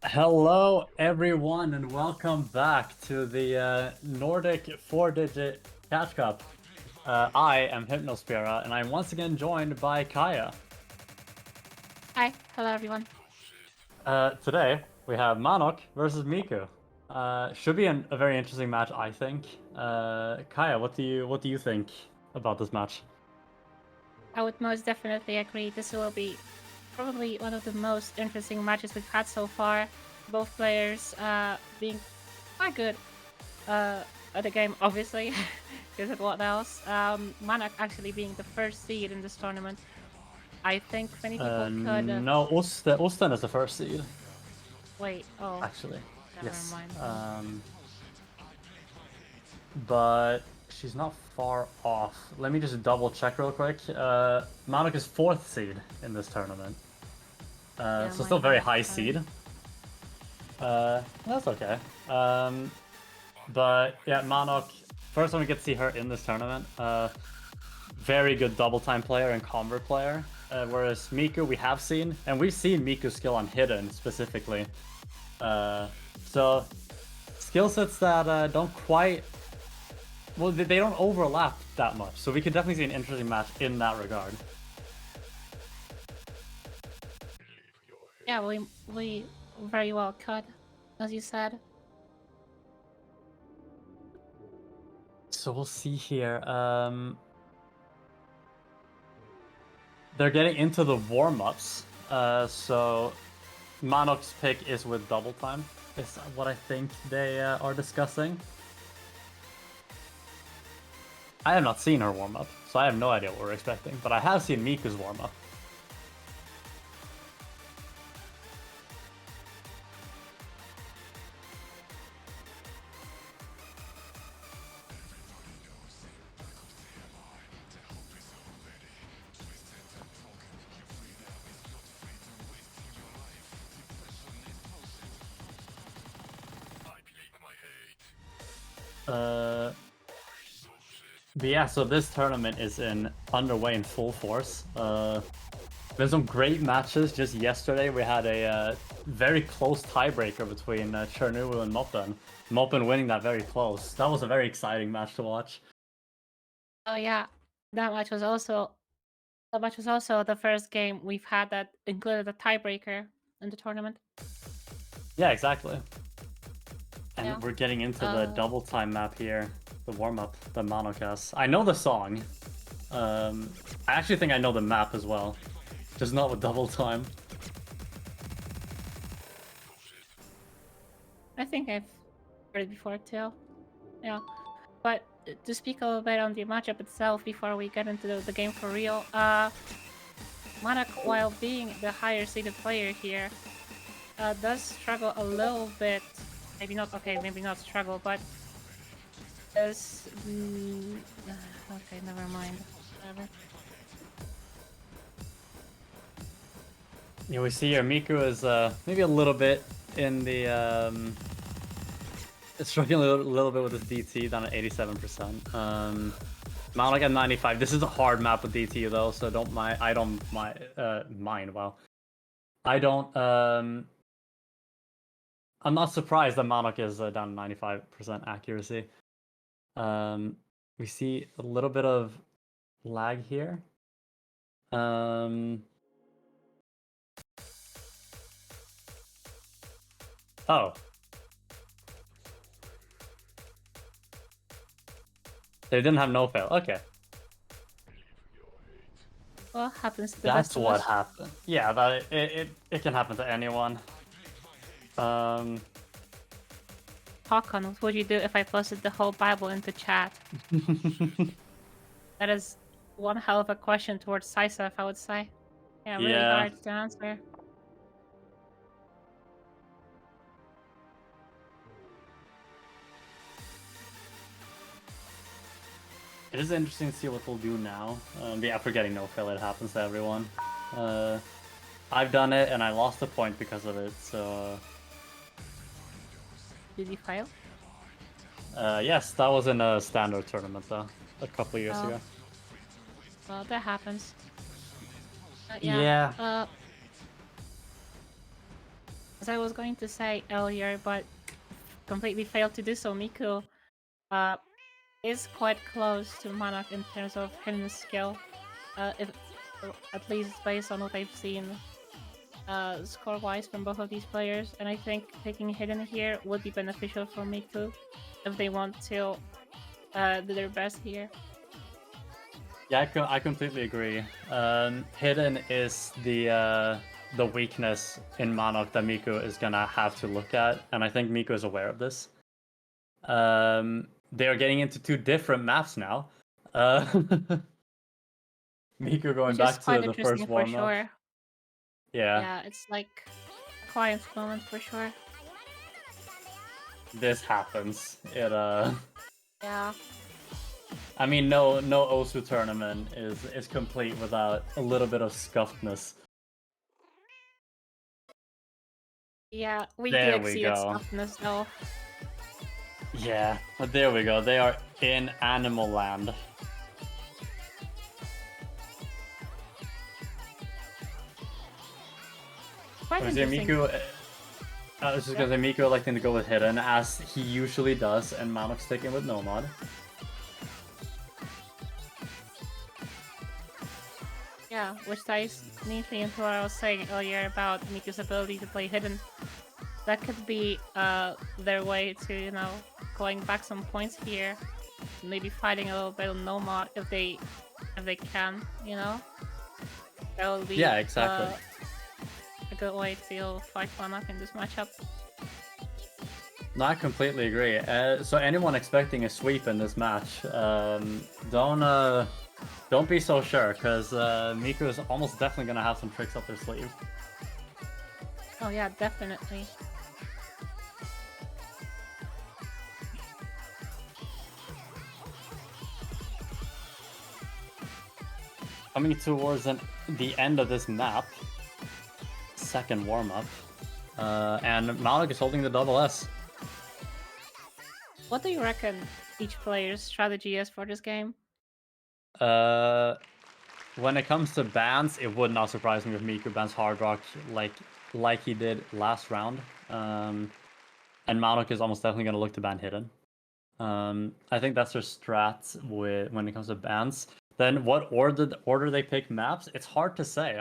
Hello, everyone, and welcome back to the Nordic 4-digit Catch Cup. I am Hypnospira, and I'm once again joined by Kaya. Hi, hello everyone. Today, we have Manok versus Miku. Should be a very interesting match, I think. Kaya, what do you think about this match? I would most definitely agree. This will be probably one of the most interesting matches we've had so far. Both players being quite good at the game, obviously, because of what else. Manak actually being the first seed in this tournament. I think many people could. No, Osten is the first seed, Wait, oh, actually. never Yes. mind. But she's not far off. Let me just double check real quick. Manok is 4th seed in this tournament. Yeah, So my still very bad, high sorry. seed. That's okay. But yeah, Manok, first time we get to see her in this tournament. Very good double time player and convert player. Whereas Miku we have seen, and we've seen Miku's skill on hidden specifically. So skill sets that don't quite, well, they don't overlap that much, so we could definitely see an interesting match in that regard. Yeah, we very well could, as you said. So we'll see here. They're getting into the warm-ups. So Manok's pick is with double time. Is what I think they are discussing. I have not seen her warm-up, so I have no idea what we're expecting. But I have seen Miku's warm-up. But yeah, so this tournament is underway in full force. There's some great matches. Just yesterday, we had a very close tiebreaker between Chernuvu and Moppen. Moppen winning that very close. That was a very exciting match to watch. Oh yeah, that match was also the first game we've had that included a tiebreaker in the tournament. Yeah, exactly. And Yeah. we're getting into the Uh, double time map here, the warm-up, the Monocast. I know the song. I actually think I know the map as well, just not with double time. I think I've heard it before too. Yeah. But to speak a little bit on the matchup itself before we get into the game for real, Manak, while being the higher seeded player here, does struggle a little bit. Maybe not. Okay, maybe not struggle, but does. Okay, never mind. Whatever. Yeah, we see here Miku is maybe a little bit in the struggling a little bit with his DT down at 87%. Manok at 95. This is a hard map with DT though, so don't mind. I don't mind. Wow. I don't. I'm not surprised that Manok is down 95% accuracy. We see a little bit of lag here. Oh. They didn't have no fail. Okay. What happens to the That's best of what us? happened. Yeah, that it can happen to anyone. Hakon, what would you do if I posted the whole Bible into chat? That is one hell of a question towards Sisef, I would say. Yeah, really Yeah. hard to answer. It is interesting to see what they'll do now. Yeah, after getting no fail, it happens to everyone. I've done it and I lost a point because of it, so... Did you fail? Yes, that was in a standard tournament though, a couple years Oh, ago. well, that happens. Yeah. As I was going to say earlier, but completely failed to do so, Miku is quite close to manok in terms of hidden skill. If at least based on what I've seen score-wise from both of these players, and I think taking hidden here would be beneficial for Miku if they want to do their best here. Yeah, I completely agree. Hidden is the weakness in manok that Miku is gonna have to look at, and I think Miku is aware of this. They are getting into two different maps now. Miku going Which is back to quite the first interesting for warm-up. sure. Yeah. Yeah, it's like a quiet moment for sure. This happens. Yeah. I mean, no Osu tournament is complete without a little bit of scuffedness. Yeah, we do There we exceed its go. toughness though. Yeah, there we go. They are in Animal Land. Quite interesting. I was just gonna say Miku electing to go with Hidden, as he usually does, and Manok sticking with Nomad. Yeah, which ties neatly into what I was saying earlier about Miku's ability to play hidden. That could be their way to, you know, going back some points here. Maybe fighting a little bit on Nomad if they can, you know? That would be Yeah, exactly. a good way to fight Manok in this matchup. No, I completely agree. So anyone expecting a sweep in this match, don't be so sure, because Miku is almost definitely gonna have some tricks up their sleeve. Oh yeah, definitely. Coming towards the end of this map, second warm-up, and Manok is holding the double S. What do you reckon each player's strategy is for this game? When it comes to bans, it would not surprise me if Miku bans Hard Rock like he did last round. And Manok is almost definitely going to look to ban Hidden. I think that's their strat when it comes to bans. Then what order they pick maps, it's hard to say.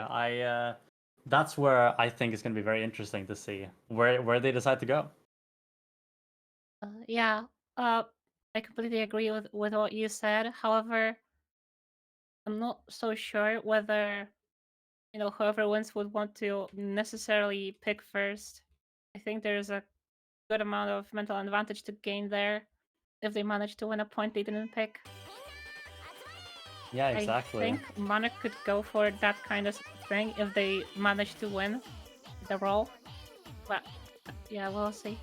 That's where I think it's going to be very interesting to see where they decide to go. Yeah, I completely agree with what you said. However, I'm not so sure whether, you know, whoever wins would want to necessarily pick first. I think there's a good amount of mental advantage to gain there if they manage to win a point they didn't pick. Yeah, exactly. I think Manok could go for that kind of thing if they manage to win the role. But yeah, we'll see.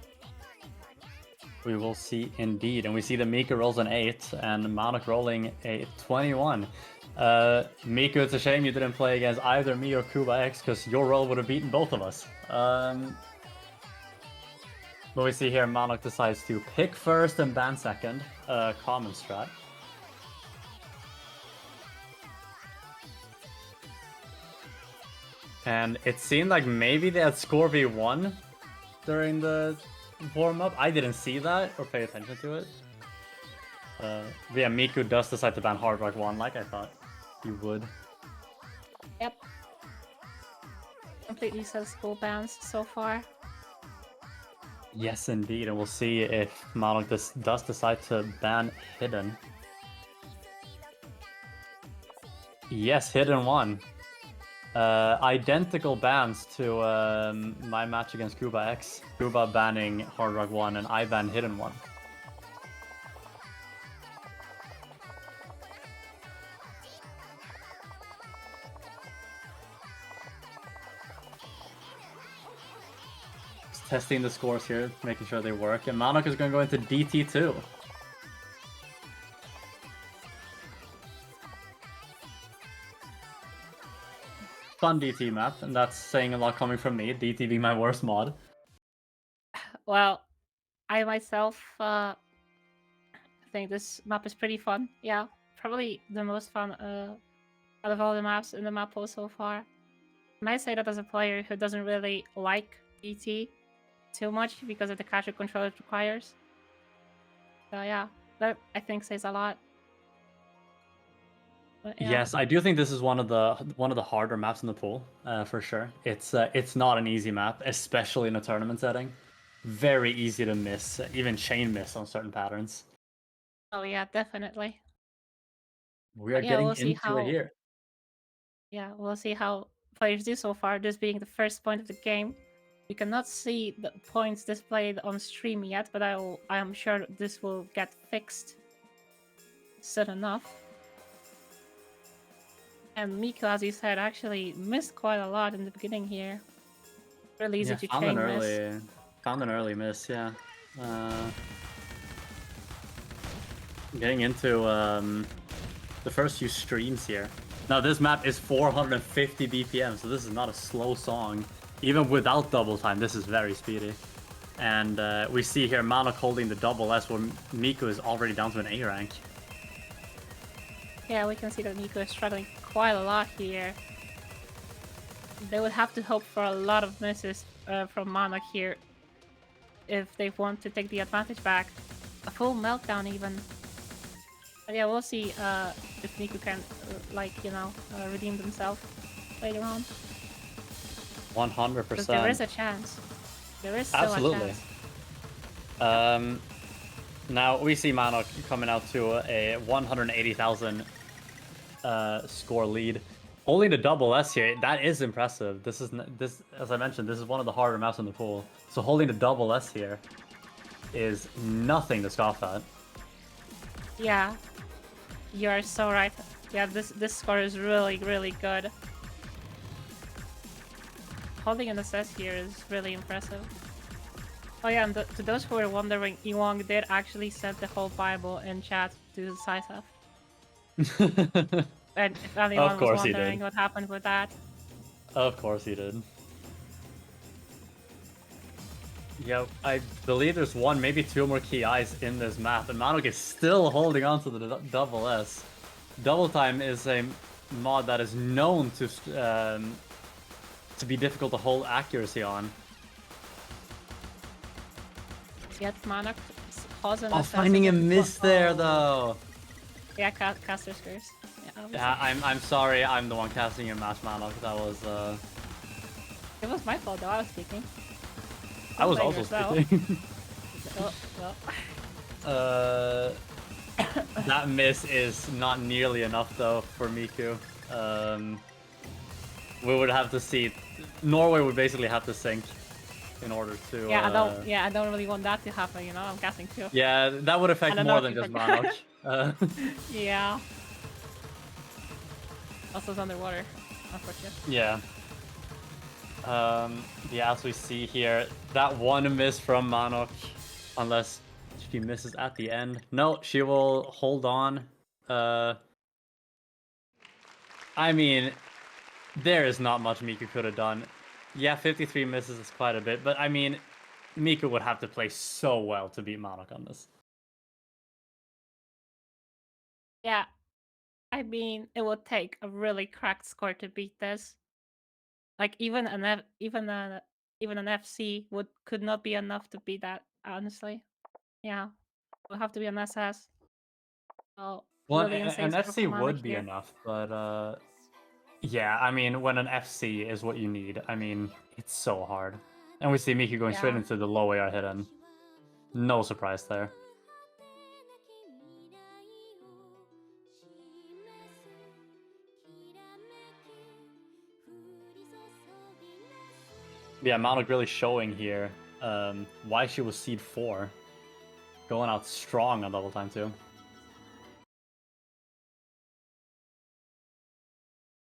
We will see indeed. And we see that Mika rolls an 8 and Manok rolling a 21. Miku, it's a shame you didn't play against either me or Kuba X, because your roll would have beaten both of us. But we see here Manok decides to pick first and ban second. Common strat. And it seemed like maybe they had score v1 during the warm-up. I didn't see that or pay attention to it. Yeah, Miku does decide to ban Hard Rock 1 like I thought he would. Yep. Completely sensible bans so far. Yes, indeed, and we'll see if Manok does decide to ban Hidden. Yes, Hidden won. Identical bans to my match against Kuba X. Kuba banning Hard Rock 1 and I banned Hidden 1. Just testing the scores here, making sure they work. And Manok is going to go into DT2. Fun DT map, and that's saying a lot coming from me. DT being my worst mod. Well, I myself think this map is pretty fun. Yeah, probably the most fun out of all the maps in the map pool so far. And I say that as a player who doesn't really like ET too much because of the casual control it requires. So yeah, that I think says a lot. But yeah. Yes, I do think this is one of the harder maps in the pool, for sure. It's not an easy map, especially in a tournament setting. Very easy to miss, even chain miss on certain patterns. Oh yeah, definitely. We are But yeah, getting we'll see into it how here. we'll see how players do so far, this being the first point of the game. We cannot see the points displayed on stream yet, but I am sure this will get fixed soon enough. And Miko, as you said, actually missed quite a lot in the beginning here. Really easy Yeah, to chain miss. found an early miss. Yeah, getting into the first few streams here. Now this map is 450 BPM, so this is not a slow song. Even without double time, this is very speedy. And we see here manok holding the double S where Miko is already down to an A rank. Yeah, we can see that Miko is struggling quite a lot here. They would have to hope for a lot of misses from Manok here if they want to take the advantage back. A full meltdown even. But yeah, we'll see if Miko can, redeem themselves later on. 100%. Because there is a chance. There is still Absolutely. a chance. Now we see manok coming out to a 180,000 score lead. Holding the double S here, that is impressive. This is as I mentioned, this is one of the harder maps in the pool. So holding the double S here is nothing to scoff at. Yeah, you are so right. Yeah, this score is really, really good. Holding an SS here is really impressive. Oh yeah, and to those who were wondering, Ewong did actually send the whole Bible in chat to Sysaf. And if anyone Of was course he wondering did. what happened with that. Of course he did. Yeah, I believe there's one, maybe two more key eyes in this map, and manok is still holding on to the double S. Double time is a mod that is known to be difficult to hold accuracy on. Yet Manok has an Oh, SS finding a against miss there though. Yeah, caster curse. Yeah, Yeah, I'm sorry. I'm the one casting a match manok. That was It was my fault though. I was speaking. I was blame also yourself. speaking. Oh, well. That miss is not nearly enough though for Miku. We would have to see. Norway would basically have to sink in order to. Yeah, I don't really want that to happen. You know, I'm casting too. Yeah, that would affect And I know more if than you just forgot. manok. Yeah. Also, it's underwater. Unfortunately. Yeah. Yeah, as we see here, that one miss from manok, unless she misses at the end. No, she will hold on. I mean, there is not much Miku could have done. Yeah, 53 misses is quite a bit, but I mean, Miku would have to play so well to beat manok on this. Yeah, I mean, it would take a really cracked score to beat this. Like even an FC could not be enough to beat that. Honestly, yeah, will have to be an SS. Oh, Well, really insane an score FC from Mana would be here. enough, but yeah, I mean, when an FC is what you need, I mean, it's so hard. And we see Miku going straight Yeah. into the low AR hidden. No surprise there. Yeah, manok really showing here why she was seed 4. Going out strong on double time too.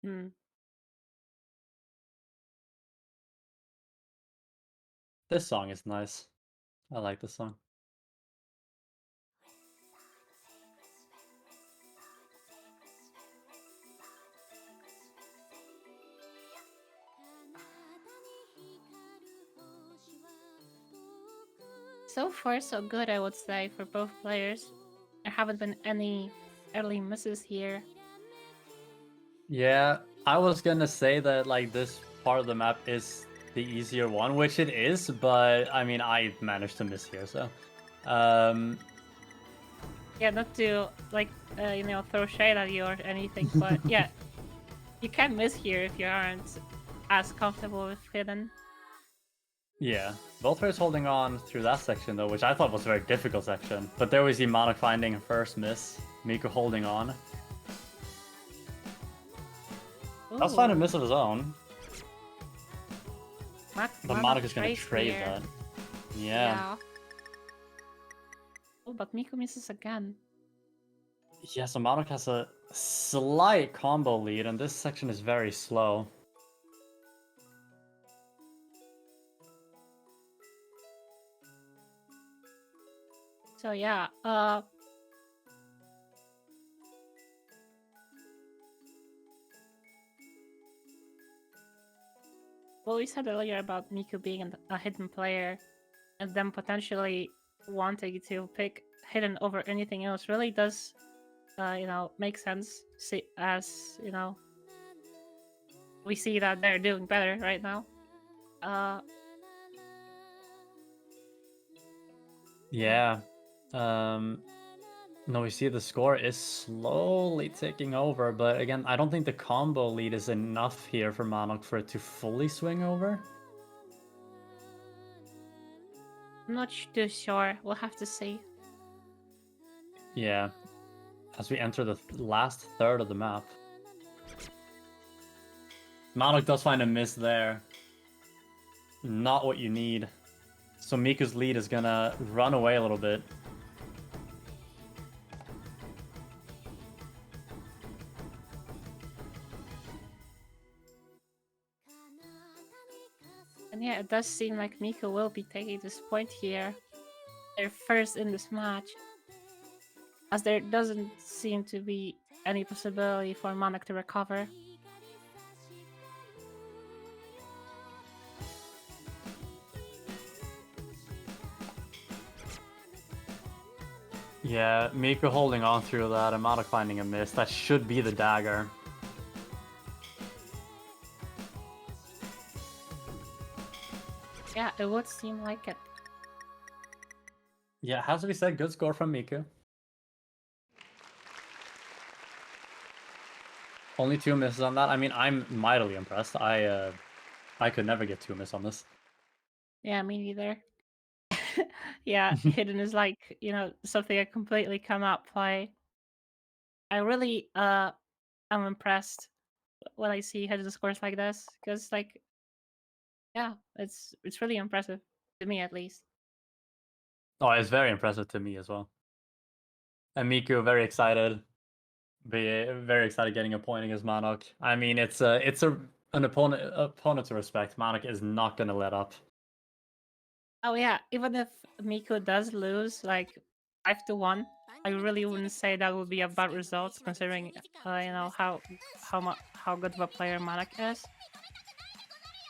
Hmm. This song is nice. I like this song. So far, so good, I would say, for both players. There haven't been any early misses here. Yeah, I was gonna say that like this part of the map is the easier one, which it is, but I mean, I managed to miss here, so. Yeah, not to like throw shade at you or anything, but yeah, you can miss here if you aren't as comfortable with hidden. Yeah, both players holding on through that section though, which I thought was a very difficult section. But there we see manok finding first miss, Miku holding on. Ooh. That's fine a miss of his own. But manok is gonna trade here. that. Yeah. Oh, but Miku misses again. Yeah, so manok has a slight combo lead, and this section is very slow. So yeah, what we said earlier about Miku being a hidden player and them potentially wanting to pick hidden over anything else really does, make sense. As we see that they're doing better right now. Yeah. No, we see the score is slowly ticking over, but again, I don't think the combo lead is enough here for manok for it to fully swing over. I'm not too sure. We'll have to see. Yeah. As we enter the last third of the map. manok does find a miss there. Not what you need. So Miku's lead is gonna run away a little bit. And yeah, it does seem like Miku will be taking this point here. They're first in this match. As there doesn't seem to be any possibility for manok to recover. Yeah, Miku holding on through that, and manok finding a miss. That should be the dagger. Yeah, it would seem like it. Yeah, has to be said, good score from Miku. Only 2 misses on that. I mean, I'm mightily impressed. I could never get 2 miss on this. Yeah, me neither. Yeah, hidden is like, something I completely cannot play. I really am impressed when I see hidden scores like this, because yeah, it's really impressive to me at least. Oh, it's very impressive to me as well. And Miku very excited. Very excited getting a point against manok. I mean, it's an opponent to respect. manok is not gonna let up. Oh yeah, even if Miku does lose like 5-1, I really wouldn't say that would be a bad result considering how good of a player manok is.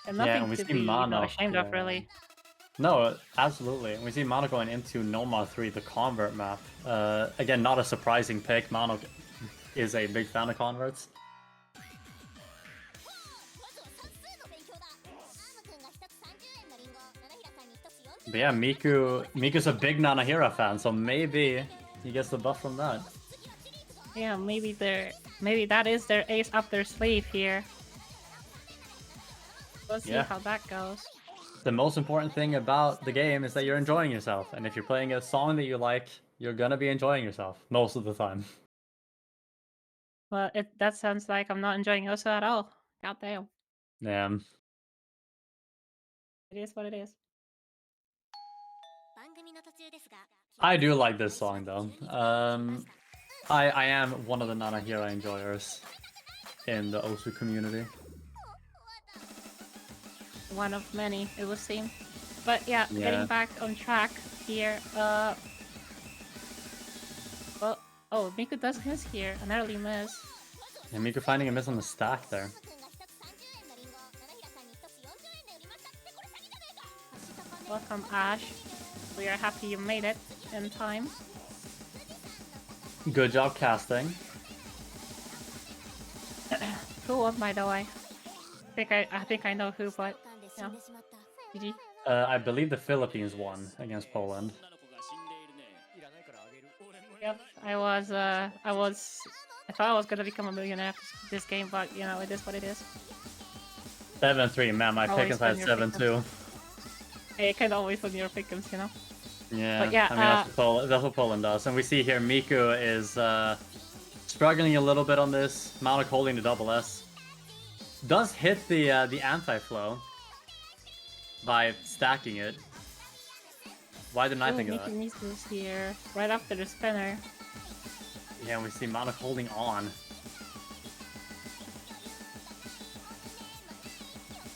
And Yeah, nothing and we to see be manok. ashamed of really. No, absolutely. We see manok going into Nomad 3, the convert map. Again, not a surprising pick. manok is a big fan of converts. But yeah, Miku's a big Nanahira fan, so maybe he gets the buff from that. Yeah, maybe that is their ace up their sleeve here. We'll see how that goes. The most important thing about the game is that you're enjoying yourself, and if you're playing a song that you like, you're gonna be enjoying yourself most of the time. Well, that sounds like I'm not enjoying Osa at all. God damn. Yeah. It is what it is. I do like this song though. I am one of the Nanahira enjoyers in the Osu community. One of many, it would seem. But yeah, getting back on track here. Well, oh, Miku does miss here, an early miss. Yeah, Miku finding a miss on the stack there. Welcome, Ash. We are happy you made it in time. Good job casting. Who won, by the way? I think I know who, but yeah. GG. I believe the Philippines won against Poland. Yep. I thought I was gonna become a millionaire after this game, but you know, it is what it is. 7-3, man. My pick Always inside win your 7-2. Hey, you can always win your pick'ems, you know. Yeah, But yeah, I mean that's what Poland does, and we see here Miku is struggling a little bit on this. Manok holding the double S. Does hit the anti-flow by stacking it. Why didn't I think of that? Miku needs this here right after the spinner. Yeah, we see Manok holding on.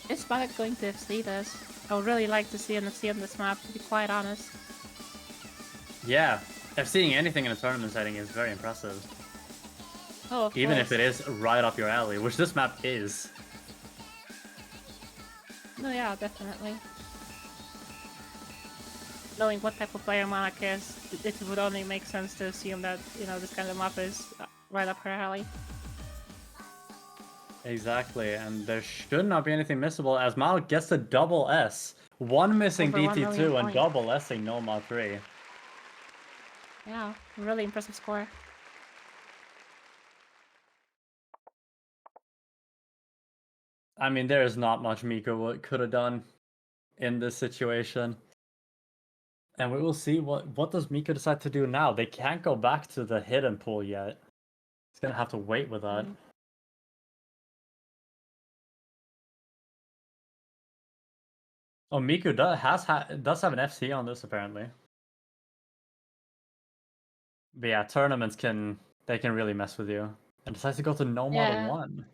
Is Manok going to FC this? I would really like to see an FC on this map, to be quite honest. Yeah, FCing anything in a tournament setting is very impressive. Oh, of Even course. if it is right up your alley, which this map is. No, yeah, definitely. Knowing what type of player Manok is, it would only make sense to assume that, you know, this kind of map is right up her alley. Exactly, and there should not be anything missable as Manok gets the double S. One missing Over 1 million DT2 and points. double S-ing Nomad 3. Yeah, really impressive score. I mean, there is not much Miko could have done in this situation. And we will see what does Miko decide to do now. They can't go back to the hidden pool yet. He's gonna have to wait with that. Oh, Miku does have an FC on this apparently. But yeah, tournaments can really mess with you. And decides to go to no more than one.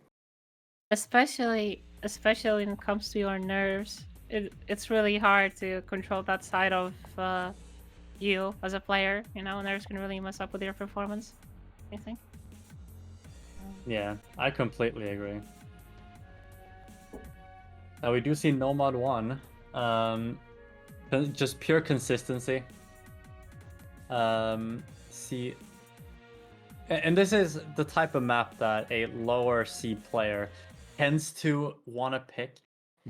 Especially when it comes to your nerves. It's really hard to control that side of you as a player. You know, nerves can really mess up with your performance, I think. Yeah, I completely agree. Now we do see Nomad 1. Just pure consistency. See, and this is the type of map that a lower C player tends to want to pick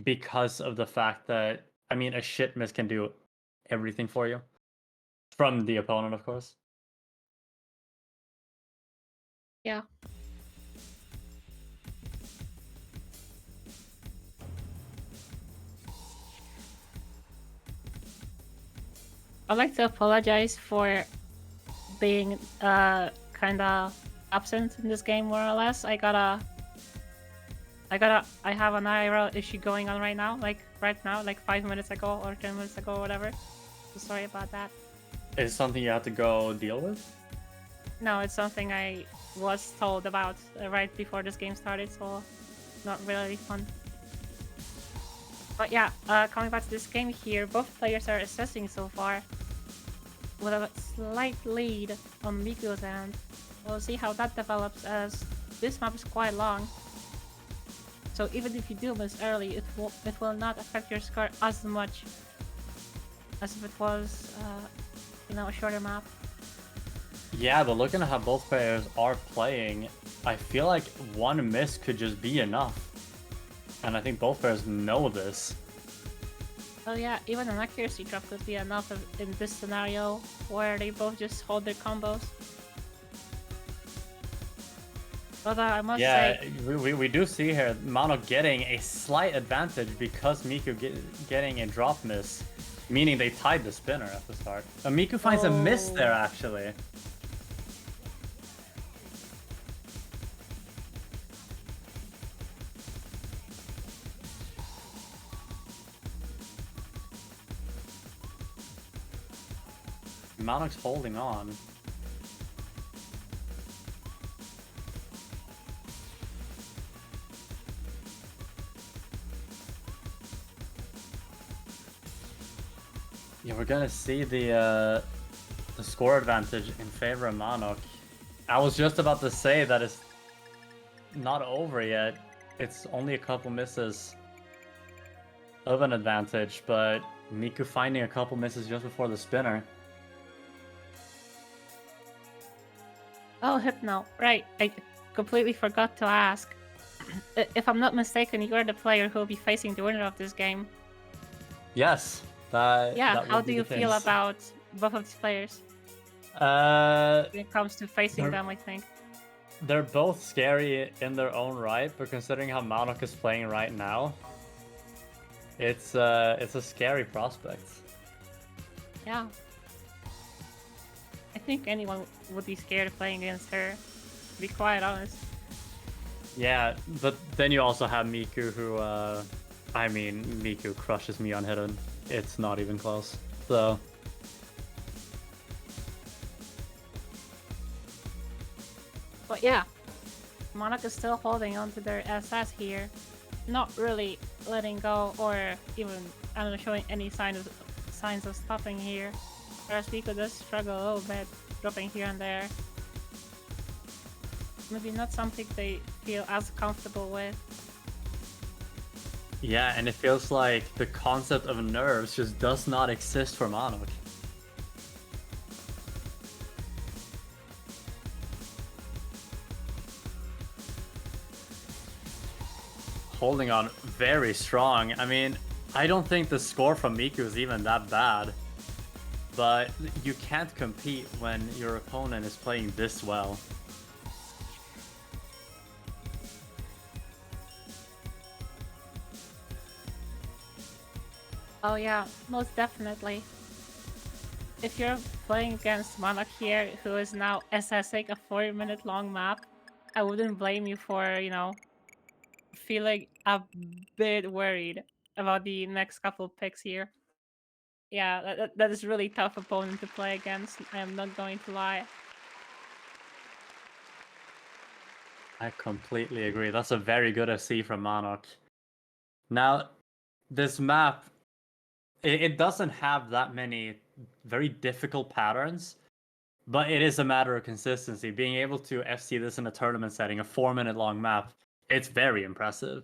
because of the fact that, I mean, a shit miss can do everything for you. From the opponent, of course. Yeah. I'd like to apologize for being kind of absent in this game, more or less. I have an IRL issue going on right now, like 5 minutes ago or 10 minutes ago or whatever. So sorry about that. Is it something you have to go deal with? No, it's something I was told about right before this game started, so not really fun. But yeah, coming back to this game here, both players are assessing so far with a slight lead on Miku's end. We'll see how that develops as this map is quite long. So even if you do miss early, it will not affect your score as much as if it was, you know, a shorter map. Yeah, but looking at how both players are playing, I feel like one miss could just be enough. And I think both players know this. Oh yeah, even an accuracy drop could be enough in this scenario where they both just hold their combos. But I must say... Yeah, we do see here Manok getting a slight advantage because Miku getting a drop miss. Meaning they tied the spinner at the start. But Miku finds a miss there, actually. Manok's holding on. Yeah, we're gonna see the score advantage in favor of Manok. I was just about to say that it's not over yet. It's only a couple misses of an advantage, but Miku finding a couple misses just before the spinner. Oh, Hypno. Right, I completely forgot to ask. if I'm not mistaken, you are the player who will be facing the winner of this game. Yes, that Yeah, that how would do be you the feel case. about both of these players when it comes to facing They're, them, I think? they're both scary in their own right, but considering how manok is playing right now, it's a scary prospect. Yeah. I think anyone would be scared of playing against her, to be quite honest. Yeah, but then you also have Miku who, I mean, Miku crushes me on hidden. It's not even close. So, But yeah, Monica's still holding on to their SS here, not really letting go or even, I don't know, showing any signs of stopping here. Whereas Rico does struggle a little bit, dropping here and there. Maybe not something they feel as comfortable with. yeah, and it feels like the concept of nerves just does not exist for manok. Holding on very strong. I mean, I don't think the score from Miku is even that bad. But you can't compete when your opponent is playing this well. Oh yeah, most definitely. If you're playing against Monarch here, who is now SSing a 40-minute long map, I wouldn't blame you for, feeling a bit worried about the next couple picks here. Yeah, that is really tough opponent to play against, I am not going to lie. I completely agree. That's a very good SC from manok. Now, this map, it doesn't have that many very difficult patterns, but it is a matter of consistency. Being able to FC this in a tournament setting, a 4-minute long map, it's very impressive.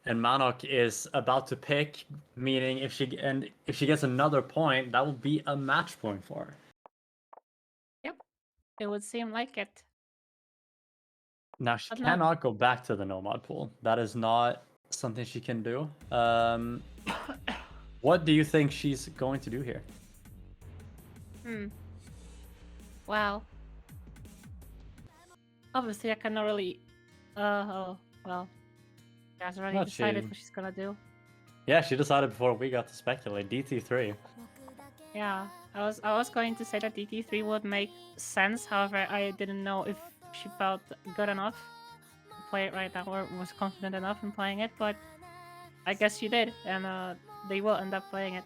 And manok is about to pick, meaning if she gets another point, that will be a match point for her. Yep, it would seem like it. Now she But no. cannot go back to the nomad pool. That is not something she can do. What do you think she's going to do here? Well, obviously I cannot really... oh, well. She has already Not decided she. what she's gonna do. Yeah, she decided before we got to speculate. DT3. Yeah, I was going to say that DT3 would make sense, however, I didn't know if she felt good enough to play it right now or was confident enough in playing it, but I guess she did, and they will end up playing it.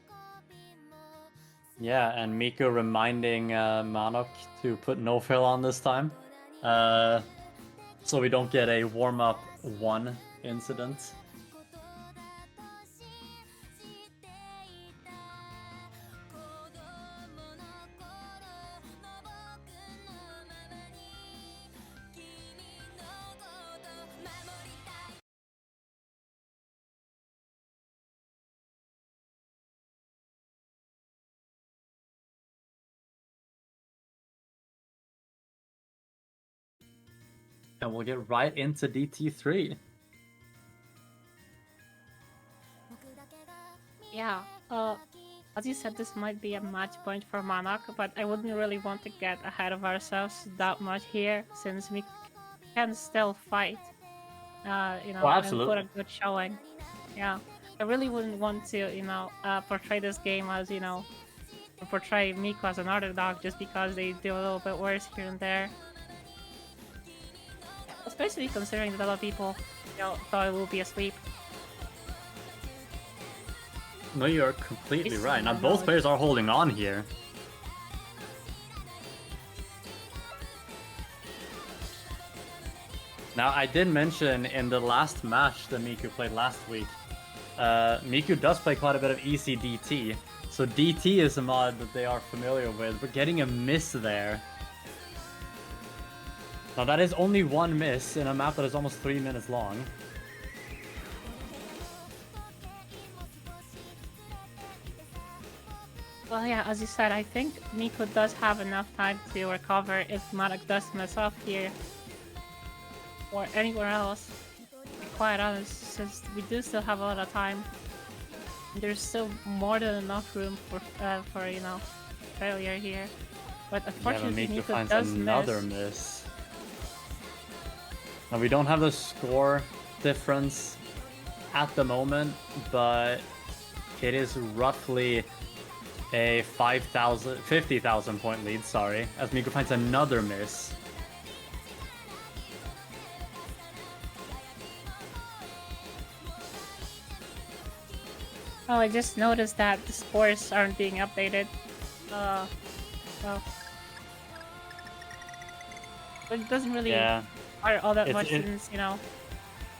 Yeah, and Miko reminding manok to put no fill on this time. So we don't get a warm-up 1 incident. And we'll get right into DT3. Yeah, as you said, this might be a match point for Manok, but I wouldn't really want to get ahead of ourselves that much here, since we can still fight, Oh, and put a absolutely. good showing. Yeah, I really wouldn't want to, portray this game as, or portray Miko as an underdog just because they do a little bit worse here and there. Especially considering that a lot of people, thought it would be a sweep. No, you're completely Based right. on Now my both knowledge. players are holding on here. Now, I did mention in the last match that Miku played last week, Miku does play quite a bit of ECDT. So DT is a mod that they are familiar with, but getting a miss there. Now that is only one miss in a map that is almost 3 minutes long. Well, yeah, as you said, I think Miko does have enough time to recover if Manok does mess up here. Or anywhere else. quite honest, since we do still have a lot of time. There's still more than enough room for you know, failure here. But unfortunately, Miku Nico finds does another miss. Now we don't have the score difference at the moment, but it is roughly a 50,000 point lead, sorry, as Miku finds another miss. Oh, I just noticed that the scores aren't being updated. Well, but it doesn't really matter all that much since, you know,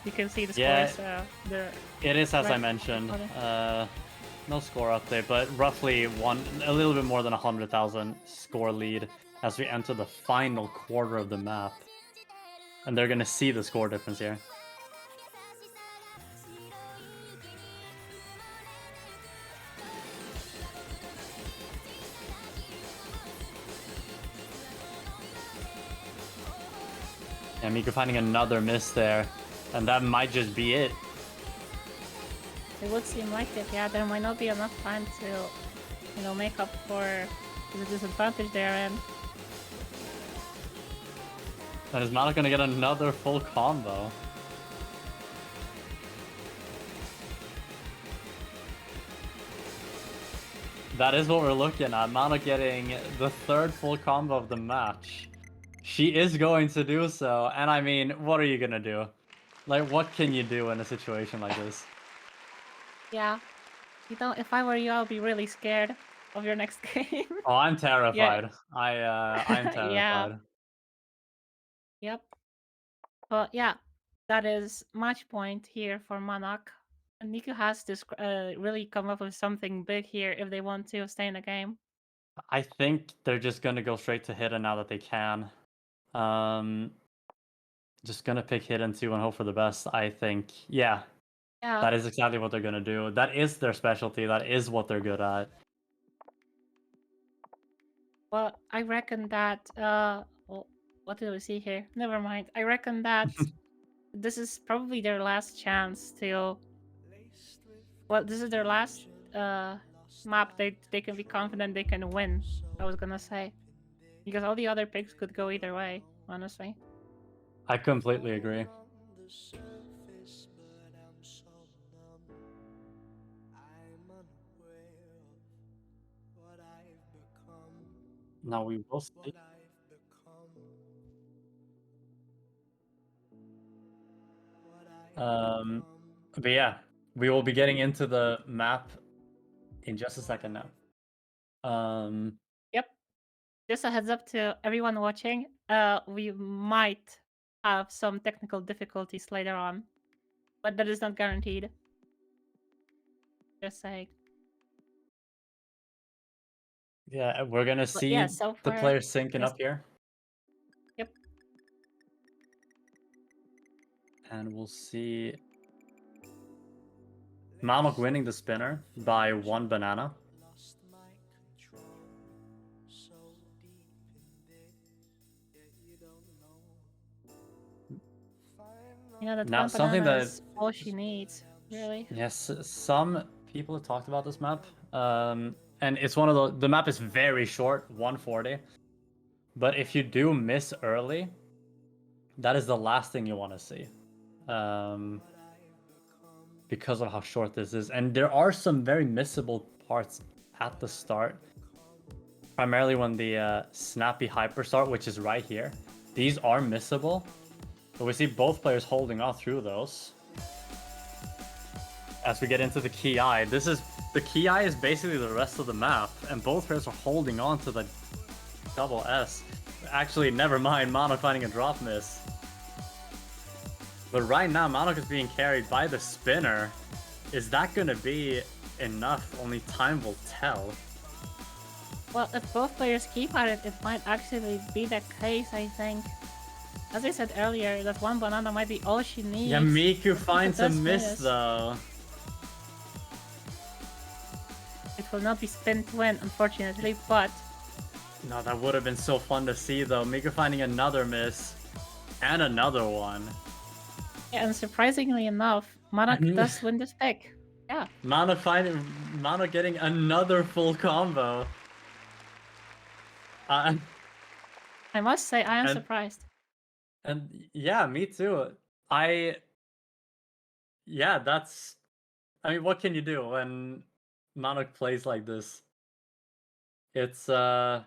you can see the scores. It is as I mentioned. No score update, but roughly a little bit more than 100,000 score lead as we enter the final quarter of the map. And they're gonna see the score difference here. And Miku finding another miss there, and that might just be it. It would seem like it, yeah. There might not be enough time to, you know, make up for the disadvantage they're in. And is manok gonna get another full combo? That is what we're looking at. manok getting the third full combo of the match. She is going to do so, and I mean, what are you gonna do? Like, what can you do in a situation like this? Yeah. You know, if I were you, I'll be really scared of your next game. Oh, I'm terrified. Yeah. I'm terrified. Yeah. Yep. But yeah, that is match point here for manok. And Niku has to really come up with something big here if they want to stay in the game. I think they're just gonna go straight to hidden now that they can. Just gonna pick hidden 2 and hope for the best, I think. Yeah. That is exactly what they're gonna do. That is their specialty. That is what they're good at. Well, I reckon that well, what do we see here? Never mind. I reckon that this is probably their last chance to. Well, this is their last map. They can be confident they can win. I was gonna say, because all the other picks could go either way. Honestly. I completely agree. Now we will see. But yeah, we will be getting into the map in just a second now. Yep. Just a heads up to everyone watching. We might have some technical difficulties later on, but that is not guaranteed. Just saying. Yeah, we're gonna see the players syncing up here. Yep. And we'll see manok winning the spinner by 1 banana. You know, that now, something that's all she needs, really. Yes, some people have talked about this map. And it's one of the map is very short, 140. But if you do miss early, that is the last thing you want to see. Because of how short this is. And there are some very missable parts at the start. Primarily when the snappy hyper start, which is right here. These are missable. But we see both players holding on through those. As we get into the key eye, the key eye is basically the rest of the map, and both players are holding on to the double S. Actually, never mind, manok finding a drop miss. But right now, manok is being carried by the spinner. Is that gonna be enough? Only time will tell. Well, if both players keep at it, it might actually be the case, I think. As I said earlier, that 1 banana might be all she needs. Yeah, Miku finds a miss though. It will not be spin to win, unfortunately, but... No, that would have been so fun to see though. Miku finding another miss. And another one. And surprisingly enough, manok And does win this pick. Yeah, Mana getting another full combo. Uh, I must say I am and surprised. and yeah, me too. Yeah, that's. I mean, what can you do when Manok plays like this? It's very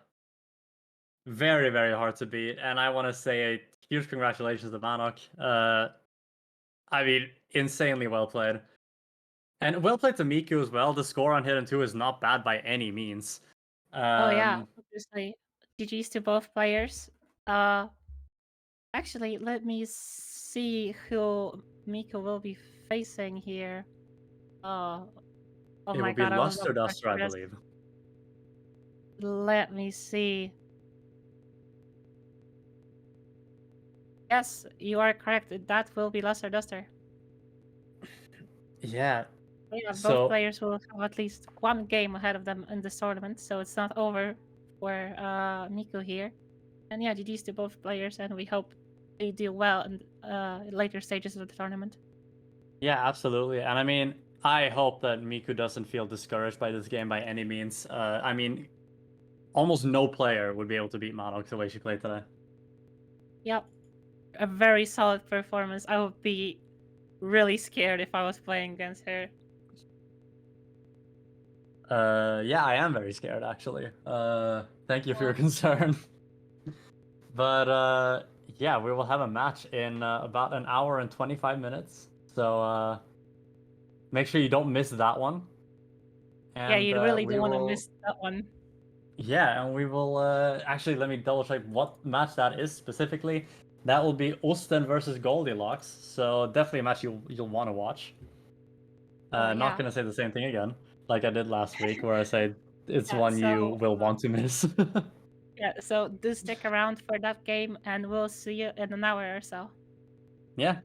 very hard to beat, and I want to say a huge congratulations to Manok. I mean, insanely well played. And well played to Miku as well. The score on Hidden 2 is not bad by any means. Oh yeah, Um, obviously. GG's to both players. Actually, let me see who Miko will be facing here. Oh, oh it my will be god, I was not Luster prepared Duster, for I this. believe. Let me see. Yes, you are correct. That will be Luster Duster. Yeah. Yeah, both So players will have at least one game ahead of them in this tournament, so it's not over for Miko here. And yeah, GG's to both players, and we hope they do well in later stages of the tournament. yeah, absolutely. And I mean, I hope that Miku doesn't feel discouraged by this game by any means. I mean, almost no player would be able to beat Manok the way she played today. Yep, a very solid performance. I would be really scared if I was playing against her. Yeah, I am very scared actually. Thank you for your Oh, concern. But yeah, we will have a match in about an hour and 25 minutes. So make sure you don't miss that one. yeah, And you really we don't want to will, miss that one. yeah, and we will actually let me double check what match that is specifically. That will be Osten versus Goldilocks. So definitely a match you'll want to watch. Oh Not yeah, gonna say the same thing again, like I did last week, where I said it's yeah. one you So will want to miss. yeah, so do stick around for that game, and we'll see you in an hour or so. Yeah,